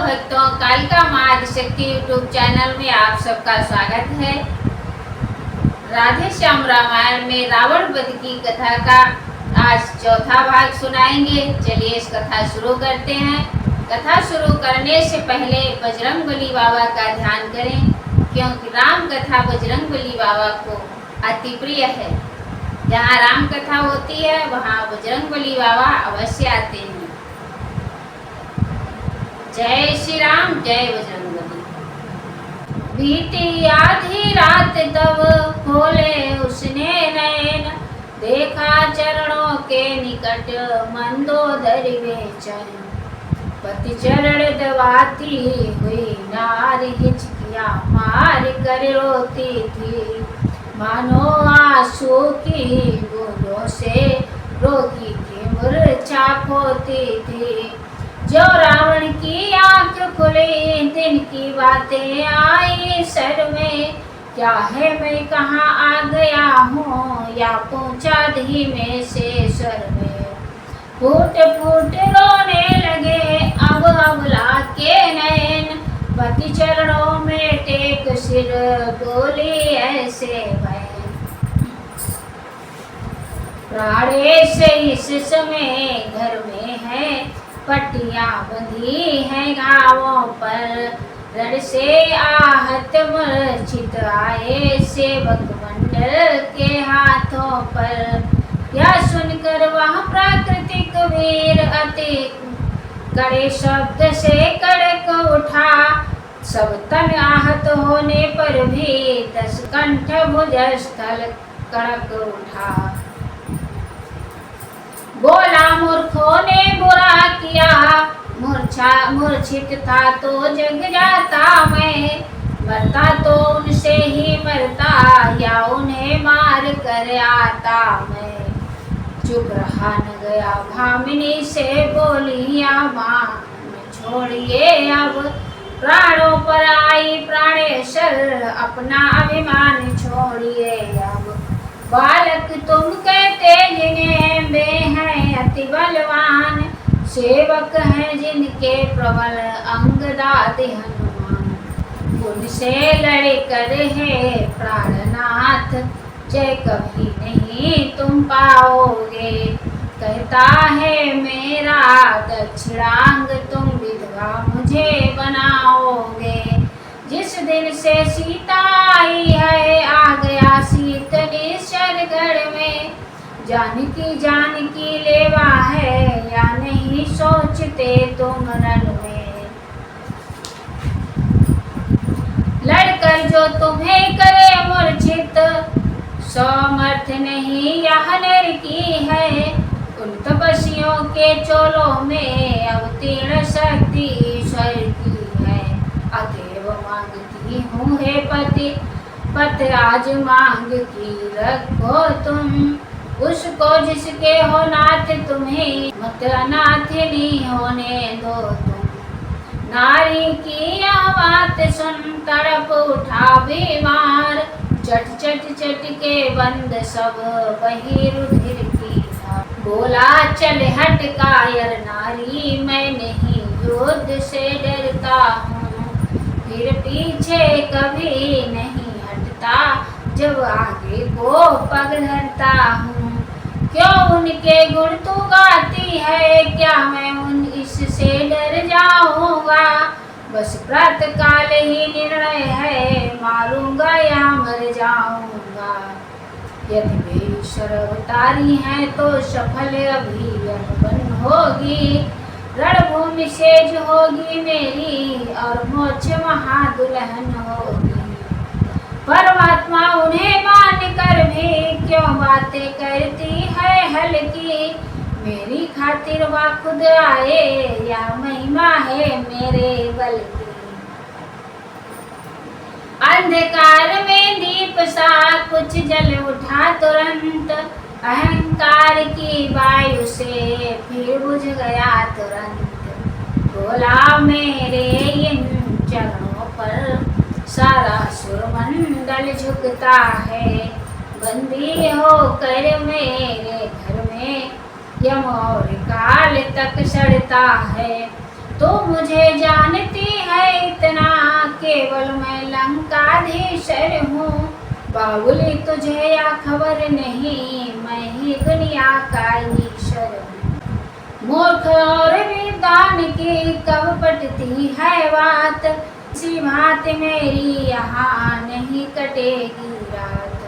भक्तों, कालिका माँ Adishakti YouTube channel में आप सबका स्वागत है। राधे श्याम रामायण में रावण वध की कथा का आज चौथा भाग सुनाएंगे। चलिए इस कथा शुरू करते हैं। कथा शुरू करने से पहले बजरंगबली बाबा का ध्यान करें, क्योंकि राम कथा बजरंगबली बाबा को अति प्रिय है। जहाँ राम कथा होती है वहाँ बजरंगबली बाबा अवश्य आते हैं। जय श्री राम, जय बजरंगबली। बीती आधी रात तब खोले उसने नैन, देखा चरणों के निकट मंदोदरी बेचैन। पति चरण दबाती हुई नार हिचकिया मार कर रोती थी, मानो आंसू की बूंदों से रोगी की मूर्छा खोती थी। जो रावण की आंख खुली दिन की बातें आई सर में, क्या है मैं कहाँ आ गया हूँ या पूछा धीमे से स्वर में। फूट फूट रोने लगे अब अबला के नैन, पति चरणों में टेक सिर बोली ऐसे बहन। प्राणेश इस समय घर में है, पट्टियां बंधी हैं घावों पर, रण से आहत मूर्छित आए सेवक मंडल के हाथों पर। यह सुनकर वह प्राकृतिक वीर अति कड़े शब्द से कड़क उठा, सब तन आहत होने पर भी 10 कंठ भुजस्थल कड़क उठा। बोला मूर्खों ने बुरा किया, मूर्छित था तो जग जाता मैं, मरता तो उनसे ही मरता या उन्हें मार कर आता मैं। चुप रहा न गया भामिनी से बोली या माँ छोड़िए अब, प्राणों पर आई प्राणेश्वर अपना अभिमान छोड़िए अब। बालक तुम कहते जिन्हें वे हैं अति बलवान, सेवक हैं जिनके प्रबल अंग दाते हनुमान। उनसे लड़ कर है प्राणनाथ जय कभी नहीं तुम पाओगे, कहता है मेरा दक्षिणांग तुम विधवा मुझे बनाओगे। जिस दिन से सीता आई है आ गया शीत निश्चरगढ़ में, जानकी लेवा है या नहीं सोचते तुम रण में। लड़कर जो तुम्हें करे मूर्छित, समर्थ नहीं यह नर की है। उन तपस्वियों के चोलों में अवतीर्ण शक्ति ईश्वर की है। अतएव मांगती हूँ हे पति पत आज मांग की रखो तुम, उसको जिसके हो नाथ तुम्हें मत अनाथिनी होने दो तुम। नारी की यह बात सुन तड़प उठा बीमार, चट चट चट के बंद सब वही रुधिर की धार। बोला चल हट कायर नारी, मैं नहीं युद्ध से डरता हूँ, फिर पीछे कभी नहीं हटता जब आगे को पग धरता हूँ। क्यों उनके गुण तू गाती है, क्या मैं उन इससे डर जाऊंगा। बस प्रातः काल ही निर्णय है, मारूंगा या मर जाऊंगा। यदि वे ईश्वर अवतारी हैं तो सफल अभियान होगी, रणभूमि सेज होगी मेरी और मोक्ष महादुल्हन होगी। परमात्मा उन्हें मान कर भी क्यों बातें करती है हल्की, मेरी खातिर वह खुद आए या महिमा है मेरे बल की। अंधकार में दीप सा कुछ जल उठा तुरंत, अहंकार की वायु से फिर बुझ गया तुरंत। बोला मेरे इन चरणों पर सारा सुरमंडल झुकता है, बंदी होकर मेरे घर में यम और काल तक सड़ता है। तो मुझे जानती न्यायाधीशर हूँ। बाबुली तुझे या खबर नहीं, मैं ही दुनिया का ईश्वर हूँ। मूर्ख और विद्वान की कब पटती है बात, इसी बात मेरी यहाँ नहीं कटेगी रात।